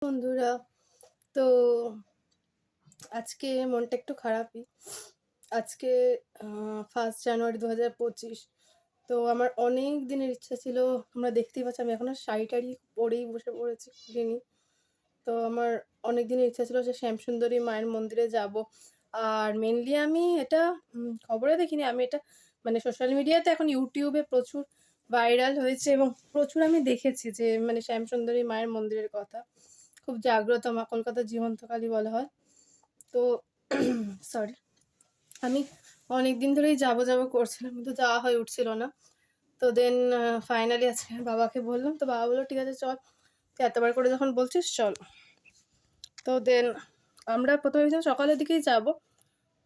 বন্ধুরা, তো আজকে মনটা একটু খারাপই। আজকে 1 জানুয়ারি 2025। তো আমার অনেক দিনের ইচ্ছা ছিল, তোমরা দেখতেই পাচ্ছ আমি এখনো শাড়ি টাড়ি পরেই বসে পড়েছি, খুলিনি। তো আমার অনেক দিনের ইচ্ছা ছিল যে শ্যামসুন্দরী মায়ের মন্দিরে যাব। আর মেনলি আমি এটা খবরে দেখিনি, আমি এটা মানে সোশ্যাল মিডিয়াতে এখন ইউটিউবে প্রচুর ভাইরাল হয়েছে এবং প্রচুর আমি দেখেছি যে মানে শ্যামসুন্দরী মায়ের মন্দিরের কথা। খুব জাগ্রত মা, কলকাতার জীবন্ত কালী বলা হয়। তো সরি, আমি অনেক দিন ধরেই যাবো যাবো করছিলাম, কিন্তু যাওয়া হয়ে উঠছিল না। তো দেন ফাইনালি আজকে বাবাকে বললাম, তো বাবা বললো ঠিক আছে চল, তুই এতবার করে যখন বলছিস চল। তো দেন আমরা প্রথমে ভেবেছিলাম সকালের দিকেই যাব।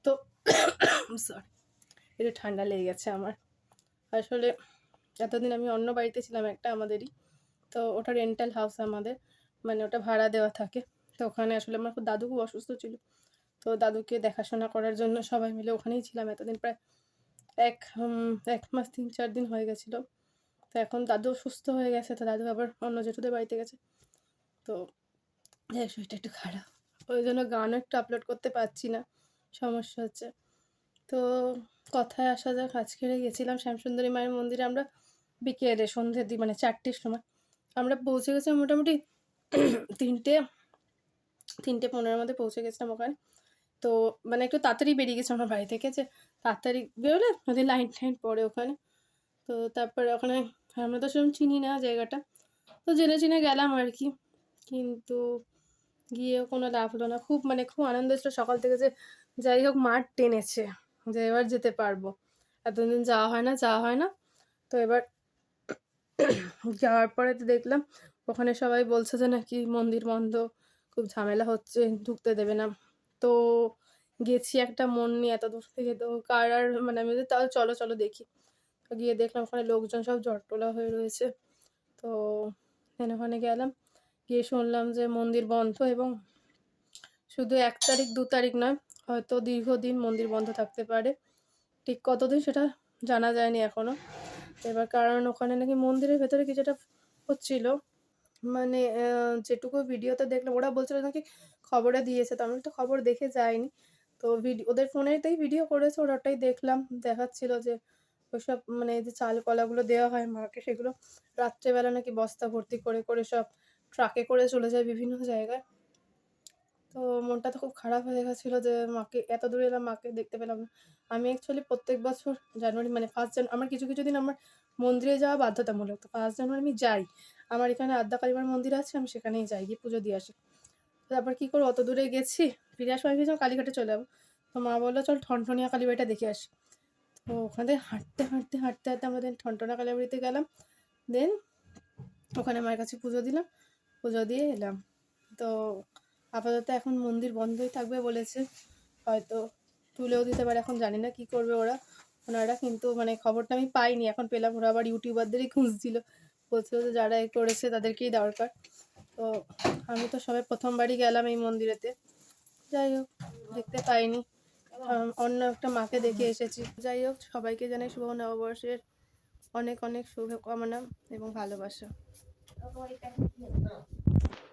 তো সরি, একটু ঠান্ডা লেগে গেছে আমার। আসলে এতদিন আমি অন্য বাড়িতে ছিলাম একটা আমাদেরই, তো ওটা রেন্টাল হাউস আমাদের, মানে ওটা ভাড়া দেওয়া থাকে। তো ওখানে আসলে আমার দাদু খুব অসুস্থ ছিল, তো দাদুকে দেখাশোনা করার জন্য সবাই মিলে ওখানেই ছিলাম এতদিন, প্রায় এক মাস 3-4 দিন হয়ে গেছিলো। তো এখন দাদু সুস্থ হয়ে গেছে, তো দাদু আবার অন্য জেঠুদের বাড়িতে গেছে। তো শরীরটা একটু খারাপ, ওই জন্য গানও একটু আপলোড করতে পারছি না, সমস্যা হচ্ছে। তো কথায় আসা যাক, আজকে গেছিলাম শ্যামসুন্দরী মায়ের মন্দিরে আমরা বিকেলে, সন্ধ্যের দিক মানে 4টের সময় আমরা পৌঁছে গেছিলাম। মোটামুটি 3টে 3:15 মধ্যে পৌঁছে গেছিলাম ওখানে। তো মানে একটু তাড়াতাড়ি বেরিয়ে গেছি আমার বাড়ি থেকে, যে তাড়াতাড়ি বেরোলে যদি লাইন টাইন পড়ে ওখানে। তো তারপরে ওখানে আমরা তো সেরকম চিনি না জায়গাটা, তো জেনে চিনে গেলাম আর কি। কিন্তু গিয়েও কোনো লাভ হলো না। খুব আনন্দ ছিল সকাল থেকে, যে যাই হোক মাঠ টেনেছে যে এবার যেতে পারবো, এতদিন যাওয়া হয় না। তো এবার যাওয়ার পরে তো দেখলাম ওখানে সবাই বলছে যে নাকি মন্দির বন্ধ, খুব ঝামেলা হচ্ছে, ঢুকতে দেবে না। তো গেছি একটা মন নিয়ে এত দূর থেকে, তো কার আর মানে আমি তাও চলো চলো দেখি। তো গিয়ে দেখলাম ওখানে লোকজন সব জট্টলা হয়ে রয়েছে। তো ওখানে গেলাম, গিয়ে শুনলাম যে মন্দির বন্ধ, এবং শুধু 1 তারিখ 2 তারিখ নয়, হয়তো দীর্ঘদিন মন্দির বন্ধ থাকতে পারে। ঠিক কতদিন সেটা জানা যায়নি এখনো। এবার কারণ ওখানে নাকি মন্দিরের ভেতরে কিছু একটা হচ্ছিল, মানে যেটুকু ভিডিওতে দেখলাম ওরা বলছিল নাকি খবরে দিয়েছে, তো আমি তো খবর দেখে যাইনি। তো ওদের ফোনেতেই ভিডিও করেছে, ওটাই দেখলাম, দেখাচ্ছিল যে ওইসব মানে যে চাল কলাগুলো দেওয়া হয় মাকে, সেগুলো রাত্রেবেলা নাকি বস্তা ভর্তি করে করে সব ট্রাকে করে চলে যায় বিভিন্ন জায়গায়। তো মনটা তো খুব খারাপ হয়ে গেছিলো যে মাকে এত দূরে এলাম, মাকে দেখতে পেলাম না। আমি অ্যাকচুয়ালি প্রত্যেক বছর জানুয়ারি মানে 1 জানুয়ারি আমার কিছু কিছু দিন আমার মন্দিরে যাওয়া বাধ্যতামূলক। তো 1 জানুয়ারি আমি যাই, আমার এখানে আদ্যা কালীমার মন্দির আছে, আমি সেখানেই যাই, গিয়ে পুজো দিয়ে আসি। তারপর কী করবো, অত দূরে গেছি, ফিরে আসবো, আমি ভেবেছিলাম কালীঘাটে চলে যাবো। তো মা বললো চল ঠনঠনিয়া কালীবাড়িটা দেখে আসি। তো ওখান থেকে হাঁটতে হাঁটতে হাঁটতে হাঁটতে আমরা দেন ঠনঠনিয়া কালীবাড়িতে গেলাম। দেন ওখানে মায়ের কাছে পুজো দিলাম, পুজো দিয়ে এলাম। তো আপাতত এখন মন্দির বন্ধই থাকবে বলেছে, হয়তো তুলেও দিতে পারে, এখন জানি না কী করবে ওনারা। কিন্তু মানে খবরটা আমি পাইনি, এখন পেলাম। ওরা আবার ইউটিউবারদেরই খুঁজছিল, বলছিল যে যারা করেছে তাদেরকেই দরকার। তো আমি তো সবাই প্রথমবারই গেলাম এই মন্দিরেতে, যাই হোক দেখতে পাইনি, অন্য একটা মাকে দেখে এসেছি। যাই হোক, সবাইকে জানাই শুভ নববর্ষের অনেক অনেক শুভকামনা এবং ভালোবাসা।